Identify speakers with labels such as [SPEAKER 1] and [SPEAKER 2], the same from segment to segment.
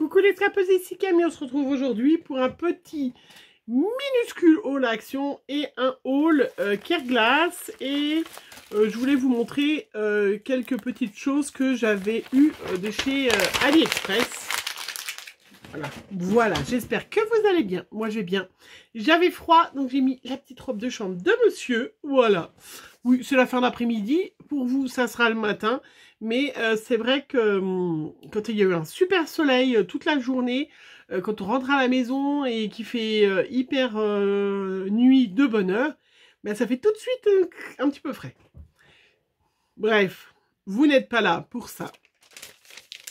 [SPEAKER 1] Coucou les scrapeuses, ici Camille, on se retrouve aujourd'hui pour un petit minuscule haul à action et un haul Careglass. Et je voulais vous montrer quelques petites choses que j'avais eues de chez AliExpress. Voilà, j'espère que vous allez bien. Moi, je vais bien. J'avais froid, donc j'ai mis la petite robe de chambre de monsieur. Voilà. Oui, c'est la fin d'après-midi. Pour vous, ça sera le matin. Mais c'est vrai que quand il y a eu un super soleil toute la journée, quand on rentre à la maison et qu'il fait hyper nuit de bonne heure, ben, ça fait tout de suite un petit peu frais. Bref, vous n'êtes pas là pour ça.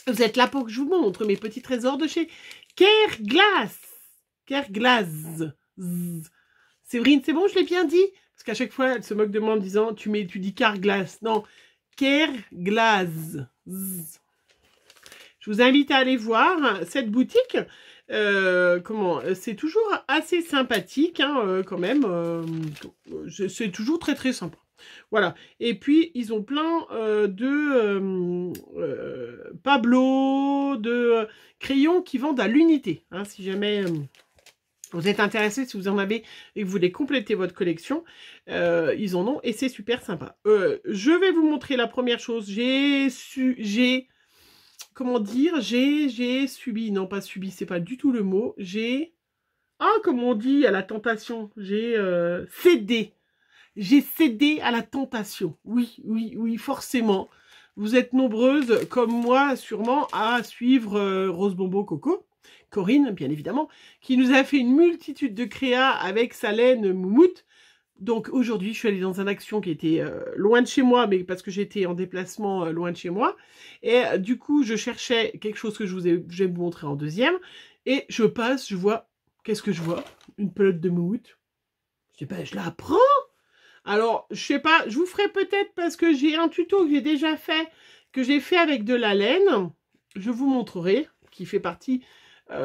[SPEAKER 1] Vous êtes là pour que je vous montre mes petits trésors de chez Careglass. Careglass. Séverine, c'est bon, je l'ai bien dit? Parce qu'à chaque fois, elle se moque de moi en me disant, tu dis Careglass. Non, Careglass. Je vous invite à aller voir cette boutique. C'est toujours assez sympathique, hein, quand même. C'est toujours très très sympa. Voilà. Et puis, ils ont plein de Pablo, de crayons qui vendent à l'unité. Hein, si jamais vous êtes intéressé, si vous en avez et que vous voulez compléter votre collection, ils en ont et c'est super sympa. Je vais vous montrer la première chose. J'ai subi, non pas subi, c'est pas du tout le mot. Comme on dit à la tentation, j'ai cédé. J'ai cédé à la tentation. Oui, forcément. Vous êtes nombreuses, comme moi, sûrement, à suivre Rose Bombo Coco, Corinne, bien évidemment, qui nous a fait une multitude de créas avec sa laine moumoute. Donc, aujourd'hui, je suis allée dans une action qui était loin de chez moi, mais parce que j'étais en déplacement loin de chez moi. Et du coup, je cherchais quelque chose que je vais vous montrer en deuxième. Et je passe, je vois, qu'est-ce que je vois? Une pelote de moumoute. Je dis, ben, je la prends. Alors, je sais pas, je vous ferai peut-être parce que j'ai un tuto que j'ai déjà fait, que j'ai fait avec de la laine. Je vous montrerai, qui fait partie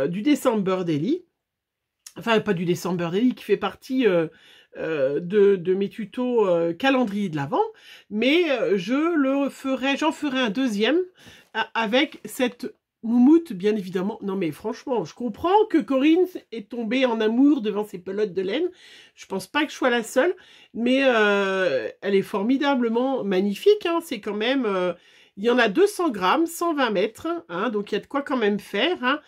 [SPEAKER 1] du December Daily. Enfin, pas du December Daily, qui fait partie de mes tutos calendrier de l'Avent. Mais j'en ferai un deuxième avec cette moumoute, bien évidemment. Non, mais franchement, je comprends que Corinne est tombée en amour devant ces pelotes de laine. Je pense pas que je sois la seule, mais elle est formidablement magnifique. Hein. C'est quand même... il y en a 200 grammes, 120 mètres, hein, donc il y a de quoi quand même faire. Hein.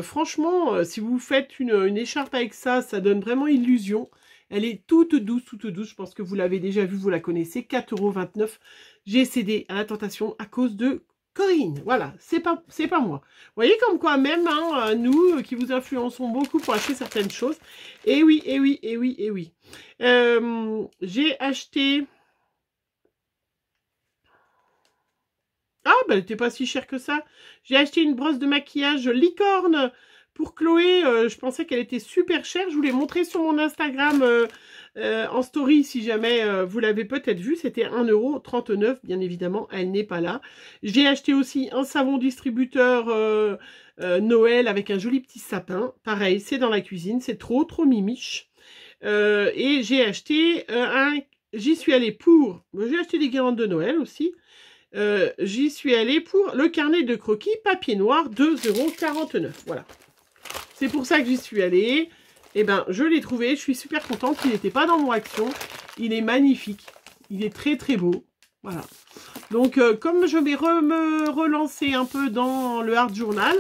[SPEAKER 1] Franchement, si vous faites une écharpe avec ça, ça donne vraiment illusion. Elle est toute douce, je pense que vous l'avez déjà vue, vous la connaissez, 4,29 €. J'ai cédé à la tentation à cause de Corinne, voilà, c'est pas moi. Vous voyez comme quoi même, hein, nous qui vous influençons beaucoup pour acheter certaines choses. Et oui. J'ai acheté... Ah, ben, elle n'était pas si chère que ça. J'ai acheté une brosse de maquillage licorne pour Chloé. Je pensais qu'elle était super chère. Je vous l'ai montré sur mon Instagram en story, si jamais vous l'avez peut-être vu. C'était 1,39 €. Bien évidemment, elle n'est pas là. J'ai acheté aussi un savon distributeur Noël avec un joli petit sapin. Pareil, c'est dans la cuisine. C'est trop mimiche. Et j'ai acheté J'y suis allée pour... J'ai acheté des guirlandes de Noël aussi. J'y suis allée pour le carnet de croquis papier noir, 2,49 €. Voilà. C'est pour ça que j'y suis allée. Et ben, je l'ai trouvé. Je suis super contente. Il n'était pas dans mon action. Il est magnifique. Il est très beau. Voilà. Donc, comme je vais me relancer un peu dans le Art Journal,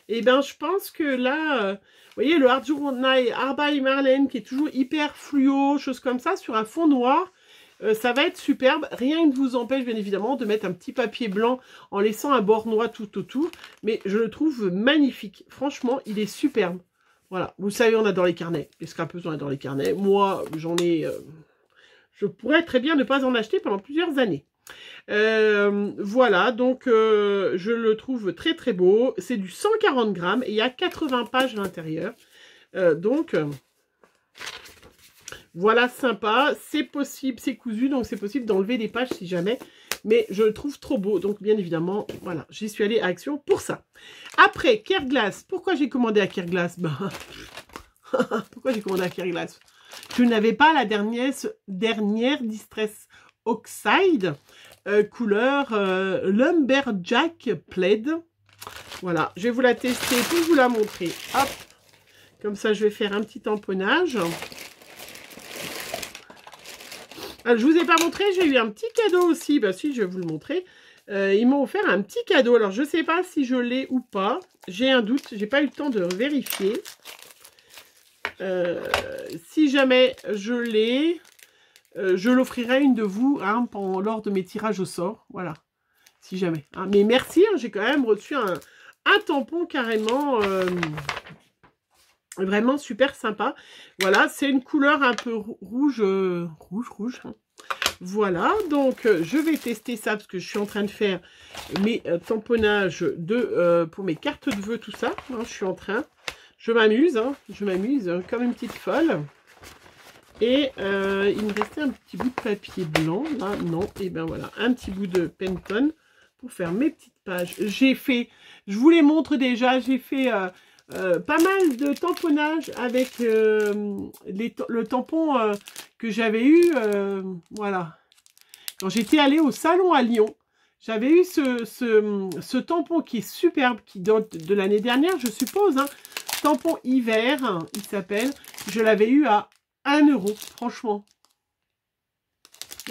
[SPEAKER 1] et ben, je pense que là, vous voyez, le Art Journal Art by Marlène, qui est toujours hyper fluo, choses comme ça, sur un fond noir. Ça va être superbe, rien ne vous empêche bien évidemment de mettre un petit papier blanc en laissant un bord noir tout autour, mais je le trouve magnifique, franchement il est superbe. Voilà, vous savez on adore les carnets, les scrapeuses on adore les carnets, moi j'en ai, je pourrais très bien ne pas en acheter pendant plusieurs années. Voilà, donc je le trouve très beau, c'est du 140 grammes et il y a 80 pages à l'intérieur, voilà, sympa, c'est possible, c'est cousu, donc c'est possible d'enlever des pages si jamais, mais je le trouve trop beau, donc bien évidemment, voilà, j'y suis allée à Action pour ça. Après, Careglass, pourquoi j'ai commandé à Careglass? Pourquoi j'ai commandé à Careglass? Je n'avais pas la dernière Distress Oxide, couleur Lumberjack Plaid. Voilà, je vais vous la tester pour vous la montrer. Hop, comme ça, je vais faire un petit tamponnage. Alors, je vous ai pas montré, j'ai eu un petit cadeau aussi. Bah si, je vais vous le montrer. Ils m'ont offert un petit cadeau. Alors, je sais pas si je l'ai ou pas. J'ai un doute, j'ai pas eu le temps de vérifier. Si jamais je l'ai, je l'offrirai à une de vous hein, lors de mes tirages au sort. Voilà, si jamais. Hein. Mais merci, hein, j'ai quand même reçu un tampon carrément vraiment super sympa. Voilà, c'est une couleur un peu rouge. Rouge. Hein. Voilà, donc je vais tester ça parce que je suis en train de faire mes tamponnages pour mes cartes de vœux, tout ça. Hein, je m'amuse comme une petite folle. Et il me restait un petit bout de papier blanc, là, non, et ben voilà, un petit bout de Pantone pour faire mes petites pages. Je vous les montre déjà, j'ai fait pas mal de tamponnage avec le tampon que j'avais eu, voilà. Quand j'étais allée au salon à Lyon, j'avais eu ce tampon qui est superbe, qui date de l'année dernière, je suppose, hein. Tampon hiver, hein, il s'appelle. Je l'avais eu à 1 €, franchement.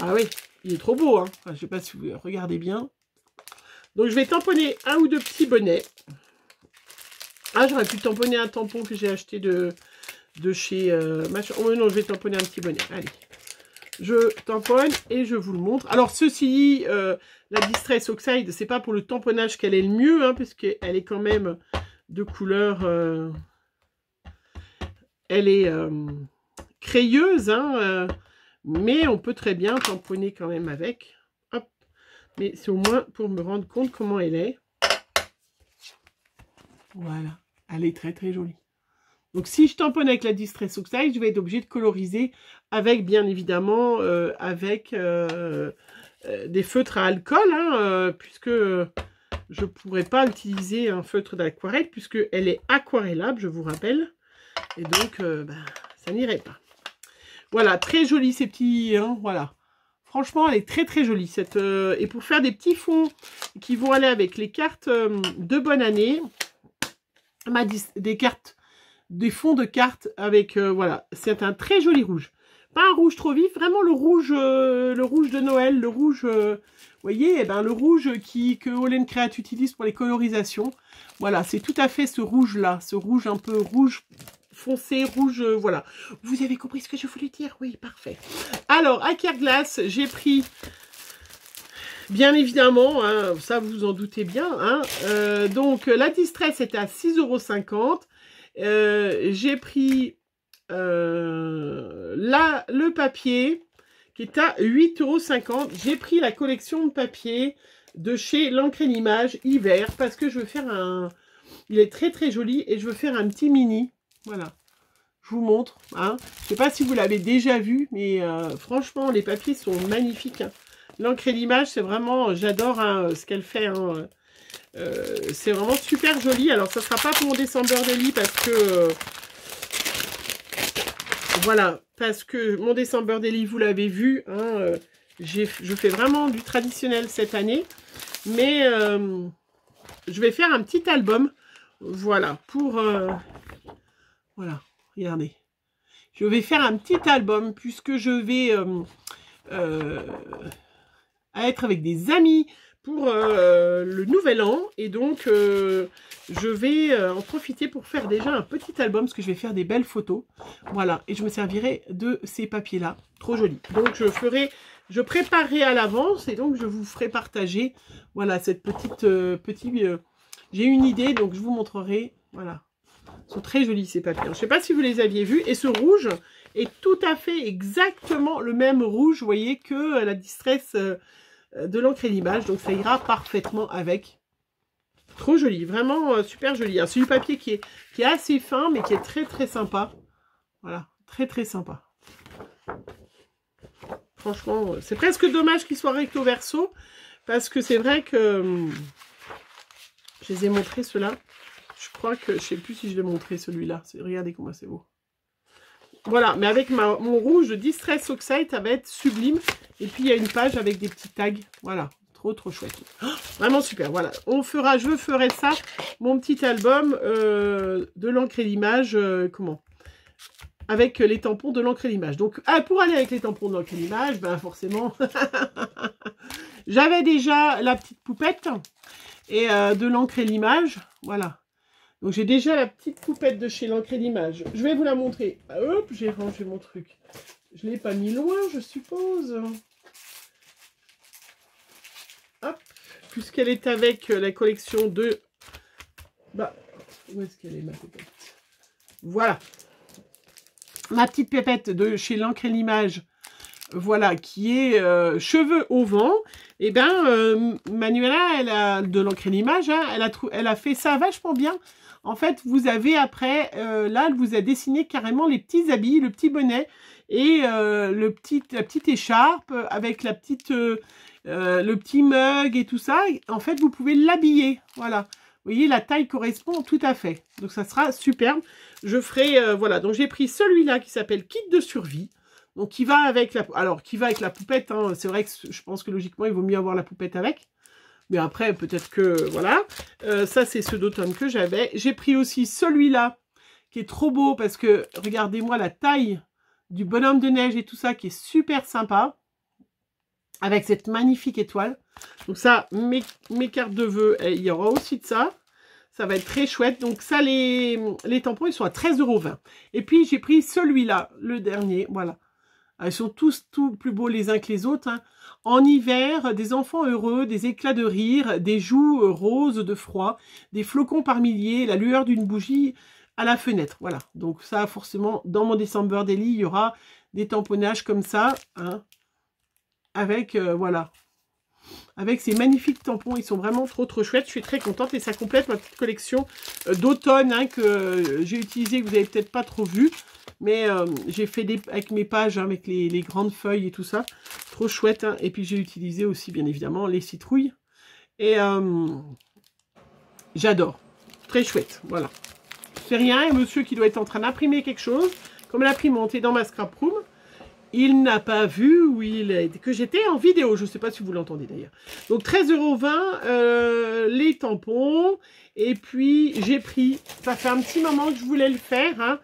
[SPEAKER 1] Ah oui, il est trop beau, hein. Enfin, je ne sais pas si vous regardez bien. Donc, je vais tamponner un ou deux petits bonnets. Ah, j'aurais pu tamponner un tampon que j'ai acheté de chez machin. Oh non, je vais tamponner un petit bonnet. Allez. Je tamponne et je vous le montre. Alors, ceci, la Distress Oxide, c'est pas pour le tamponnage qu'elle est le mieux, hein, puisqu'elle est quand même de couleur... elle est crayeuse, hein, mais on peut très bien tamponner quand même avec. Hop. Mais c'est au moins pour me rendre compte comment elle est. Voilà. Elle est très très jolie. Donc si je tamponne avec la Distress Oxide, je vais être obligée de coloriser avec, bien évidemment, avec des feutres à alcool, hein, puisque je ne pourrais pas utiliser un feutre d'aquarelle, puisqu'elle est aquarellable, je vous rappelle. Et donc, ça n'irait pas. Voilà, très jolie ces petits, hein, voilà. Franchement, elle est très très jolie. Et pour faire des petits fonds qui vont aller avec les cartes de bonne année, des fonds de cartes avec, voilà, c'est un très joli rouge. Pas un rouge trop vif, vraiment le rouge de Noël, le rouge, vous voyez, eh ben, le rouge que Olen Create utilise pour les colorisations. Voilà, c'est tout à fait ce rouge-là, ce rouge un peu rouge foncé, rouge, voilà. Vous avez compris ce que je voulais dire? Oui, parfait. Alors, à Carglass, j'ai pris, bien évidemment, hein, ça vous en doutez bien, hein, donc la Distress était à 6,50 €. J'ai pris le papier qui est à 8,50 €. J'ai pris la collection de papier de chez l'encre et l'image hiver parce que je veux faire un... Il est très très joli et je veux faire un petit mini. Voilà. Je vous montre. Hein. Je ne sais pas si vous l'avez déjà vu, mais franchement, les papiers sont magnifiques. Hein. L'encre et l'image, c'est vraiment... J'adore hein, ce qu'elle fait. Hein. C'est vraiment super joli. Alors, ça ne sera pas pour mon December Daily parce que... voilà, parce que mon December Daily, vous l'avez vu, hein, je fais vraiment du traditionnel cette année. Mais je vais faire un petit album. Voilà, pour... voilà, regardez. Je vais faire un petit album puisque je vais être avec des amis pour le nouvel an. Et donc, je vais en profiter pour faire déjà un petit album parce que je vais faire des belles photos. Voilà, et je me servirai de ces papiers-là. Trop jolis. Donc, je préparerai à l'avance et donc je vous ferai partager, voilà, cette petite... j'ai une idée, donc je vous montrerai, voilà. Ils sont très jolis ces papiers. Je ne sais pas si vous les aviez vus. Et ce rouge est tout à fait exactement le même rouge, vous voyez, que la Distress de l'encre et l'image. Donc ça ira parfaitement avec. Trop joli, vraiment super joli. C'est du papier qui est assez fin, mais qui est très très sympa. Voilà, très très sympa. Franchement, c'est presque dommage qu'il soit recto verso, parce que c'est vrai que je les ai montrés ceux-là. Je crois que, je ne sais plus si je l'ai montré celui-là. Regardez comment c'est beau. Voilà, mais avec mon rouge de Distress Oxide, ça va être sublime. Et puis il y a une page avec des petits tags. Voilà, trop chouette. Oh, vraiment super, voilà. Je ferai ça, mon petit album de l'encre et l'image, comment? Avec les tampons de l'encre et l'image. Donc, pour aller avec les tampons de l'encre et l'image, ben forcément, j'avais déjà la petite poupette et de l'encre et l'image, voilà. Donc, j'ai déjà la petite poupette de chez l'encre et l'image. Je vais vous la montrer. Hop, j'ai rangé mon truc. Je ne l'ai pas mis loin, je suppose. Hop, puisqu'elle est avec la collection de... Bah, où est-ce qu'elle est, ma poupette? Voilà. Ma petite pépette de chez l'encre et l'image, voilà, qui est cheveux au vent. Et ben, Manuela, elle a de l'encre et l'image, hein, elle a fait ça vachement bien. En fait, vous avez après, là, elle vous a dessiné carrément les petits habits, le petit bonnet et la petite écharpe avec la petite, le petit mug et tout ça. En fait, vous pouvez l'habiller, voilà. Vous voyez, la taille correspond tout à fait. Donc, ça sera superbe. Je ferai, voilà. Donc, j'ai pris celui-là qui s'appelle Kit de survie. Donc, qui va avec la poupette. Hein. C'est vrai que je pense que logiquement, il vaut mieux avoir la poupette avec. Mais après, peut-être que, voilà. Ça, c'est ceux d'automne que j'avais. J'ai pris aussi celui-là, qui est trop beau parce que, regardez-moi la taille du bonhomme de neige et tout ça, qui est super sympa. Avec cette magnifique étoile. Donc ça, mes cartes de vœux, il y aura aussi de ça. Ça va être très chouette. Donc ça, les tampons, ils sont à 13,20 €. Et puis, j'ai pris celui-là, le dernier. Voilà. Ils sont tous tout plus beaux les uns que les autres. Hein. En hiver, des enfants heureux, des éclats de rire, des joues roses de froid, des flocons par milliers, la lueur d'une bougie à la fenêtre. Voilà. Donc ça, forcément, dans mon December Daily, il y aura des tamponnages comme ça. Hein. Avec, voilà, avec ces magnifiques tampons, ils sont vraiment trop chouettes, je suis très contente et ça complète ma petite collection d'automne hein, que j'ai utilisé, que vous n'avez peut-être pas trop vu, mais j'ai fait avec mes pages, hein, avec les grandes feuilles et tout ça, trop chouette, hein. Et puis j'ai utilisé aussi bien évidemment les citrouilles, et j'adore, très chouette, voilà. C'est rien, et monsieur qui doit être en train d'imprimer quelque chose, comme l'imprimante est dans ma scrap room, il n'a pas vu que j'étais en vidéo. Je ne sais pas si vous l'entendez d'ailleurs. Donc 13,20 €, les tampons. Et puis j'ai pris, ça fait un petit moment que je voulais le faire. Hein.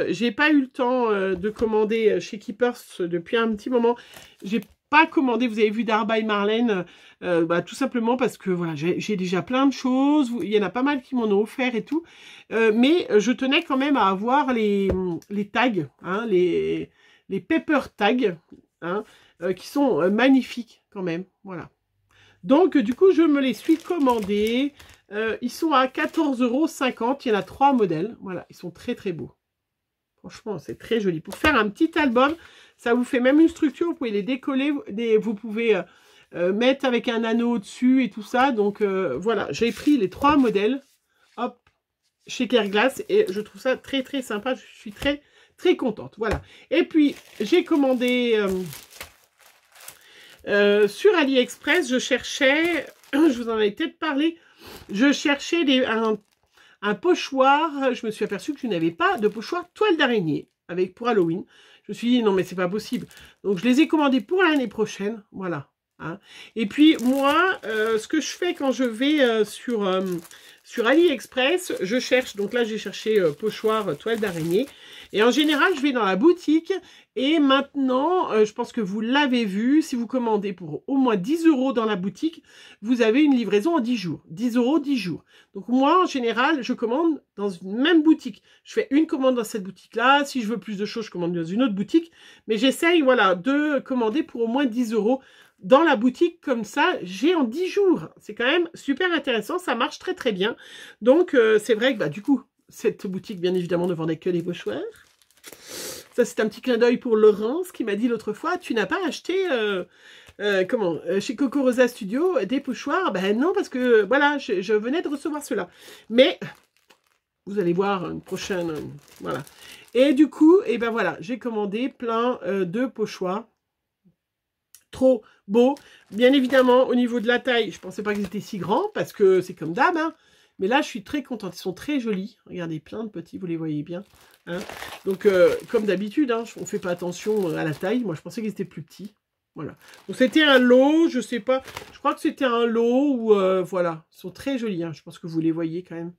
[SPEAKER 1] J'ai pas eu le temps de commander chez Keepers depuis un petit moment. J'ai pas commandé, vous avez vu Darby Marlène, tout simplement parce que voilà, j'ai déjà plein de choses. Il y en a pas mal qui m'en ont offert et tout. Mais je tenais quand même à avoir les tags, hein, les paper tags, hein, qui sont magnifiques quand même, voilà. Donc, du coup, je me les suis commandés. Ils sont à 14,50 €. Il y en a 3 modèles. Voilà, ils sont très beaux. Franchement, c'est très joli. Pour faire un petit album, ça vous fait même une structure. Vous pouvez les décoller. Vous pouvez mettre avec un anneau dessus et tout ça. Donc, voilà, j'ai pris les 3 modèles. Hop, chez Kerglass. Et je trouve ça très sympa. Je suis très contente, voilà. Et puis, j'ai commandé sur AliExpress, je cherchais, je vous en avais peut-être parlé, je cherchais un pochoir, je me suis aperçue que je n'avais pas de pochoir toile d'araignée pour Halloween. Je me suis dit, non mais c'est pas possible. Donc, je les ai commandés pour l'année prochaine, voilà. Hein. Et puis, moi, ce que je fais quand je vais sur AliExpress, je cherche, donc là, j'ai cherché pochoir toile d'araignée. Et en général, je vais dans la boutique et maintenant, je pense que vous l'avez vu, si vous commandez pour au moins 10 € dans la boutique, vous avez une livraison en 10 jours. 10 €, 10 jours. Donc moi, en général, je commande dans une même boutique. Je fais une commande dans cette boutique-là. Si je veux plus de choses, je commande dans une autre boutique. Mais j'essaye, voilà, de commander pour au moins 10 € dans la boutique. Comme ça, j'ai en 10 jours. C'est quand même super intéressant. Ça marche très bien. Donc, c'est vrai que, du coup, cette boutique, bien évidemment, ne vendait que des pochoirs. Ça, c'est un petit clin d'œil pour Laurence qui m'a dit l'autre fois, tu n'as pas acheté chez Coco Rosa Studio des pochoirs? Ben non, parce que voilà, je venais de recevoir cela. Mais vous allez voir une prochaine, voilà. Et du coup, et ben voilà, j'ai commandé plein de pochoirs. Trop beau. Bien évidemment, au niveau de la taille, je ne pensais pas qu'ils étaient si grands parce que c'est comme d'hab, hein. Mais là, je suis très contente. Ils sont très jolis. Regardez, plein de petits, vous les voyez bien. Hein. Donc, comme d'habitude, hein, on ne fait pas attention à la taille. Moi, je pensais qu'ils étaient plus petits. Voilà. Donc c'était un lot, je sais pas, je crois que c'était un lot où, voilà, ils sont très jolis, hein, je pense que vous les voyez quand même.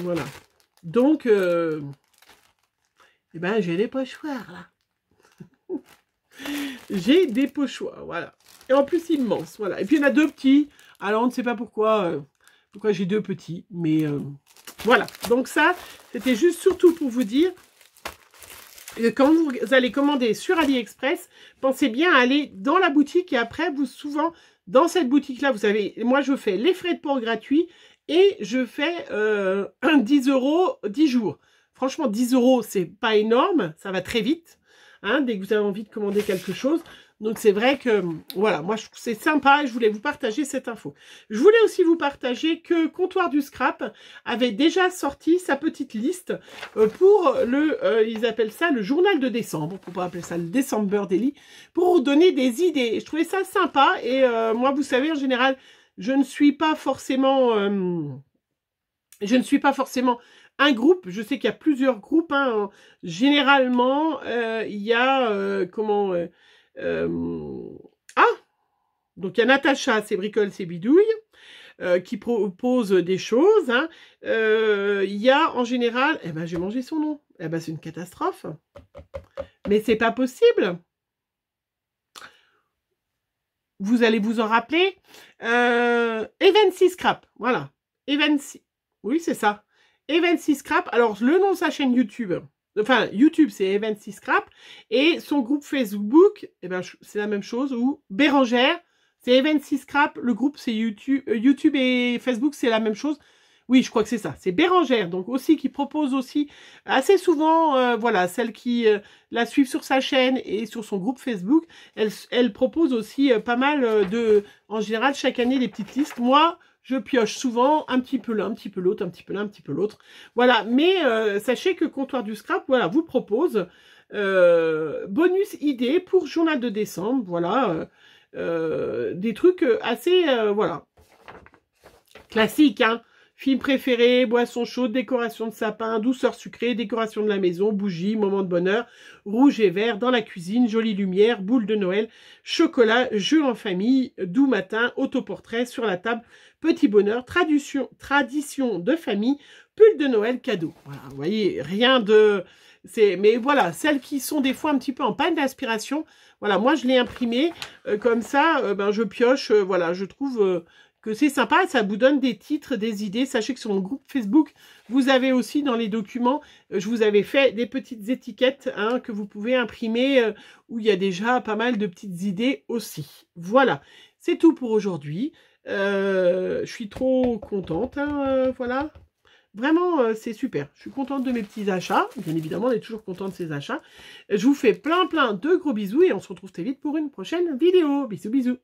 [SPEAKER 1] Voilà. Donc, eh ben, j'ai des pochoirs, là. J'ai des pochoirs, voilà. Et en plus, immenses, voilà. Et puis, il y en a 2 petits. Alors, on ne sait pas pourquoi j'ai 2 petits, mais voilà. Donc ça, c'était juste surtout pour vous dire que quand vous allez commander sur AliExpress, pensez bien à aller dans la boutique et après, vous souvent, dans cette boutique-là, vous avez, moi, je fais les frais de port gratuits et je fais 10 € 10 jours. Franchement, 10 €, c'est pas énorme, ça va très vite, hein, dès que vous avez envie de commander quelque chose. Donc, c'est vrai que, voilà, moi, je trouve que c'est sympa et je voulais vous partager cette info. Je voulais aussi vous partager que Comptoir du Scrap avait déjà sorti sa petite liste pour ils appellent ça le journal de décembre, pour pas appeler ça le December Daily, pour vous donner des idées. Je trouvais ça sympa et moi, vous savez, en général, je ne suis pas forcément un groupe. Je sais qu'il y a plusieurs groupes, hein. Généralement, il y a ah, donc il y a Natacha, c'est bricole, c'est bidouille, qui propose des choses, hein. Il y a en général, eh ben j'ai mangé son nom, eh ben c'est une catastrophe, mais c'est pas possible. Vous allez vous en rappeler. Evency Scrap, voilà. Evency, oui c'est ça. Evency Scrap, alors le nom de sa chaîne YouTube, enfin YouTube c'est Evency Scrap, et son groupe Facebook, eh ben, c'est la même chose, ou Bérangère, c'est Evency Scrap, le groupe c'est YouTube, YouTube et Facebook c'est la même chose. Oui, je crois que c'est ça. C'est Bérangère, donc aussi qui propose aussi assez souvent, voilà, celles qui la suivent sur sa chaîne et sur son groupe Facebook, elle propose aussi pas mal en général, chaque année, des petites listes. Moi, je pioche souvent un petit peu l'un, un petit peu l'autre, un petit peu l'un, un petit peu l'autre. Voilà, mais sachez que Comptoir du Scrap, voilà, vous propose bonus idées pour journal de décembre, voilà, des trucs assez, voilà, classiques, hein. Film préféré, boisson chaude, décoration de sapin, douceur sucrée, décoration de la maison, bougies, moment de bonheur, rouge et vert, dans la cuisine, jolie lumière, boule de Noël, chocolat, jeux en famille, doux matin, autoportrait sur la table, petit bonheur, tradition de famille, pull de Noël, cadeau. Voilà, vous voyez, rien de... Mais voilà, celles qui sont des fois un petit peu en panne d'inspiration, voilà, moi je l'ai imprimé, comme ça, ben, je pioche, voilà, je trouve... que c'est sympa, ça vous donne des titres, des idées. Sachez que sur mon groupe Facebook, vous avez aussi dans les documents, je vous avais fait des petites étiquettes, hein, que vous pouvez imprimer, où il y a déjà pas mal de petites idées aussi. Voilà, c'est tout pour aujourd'hui. Je suis trop contente, hein, voilà. Vraiment, c'est super. Je suis contente de mes petits achats. Bien évidemment, on est toujours content de ces achats. Je vous fais plein de gros bisous et on se retrouve très vite pour une prochaine vidéo. Bisous, bisous.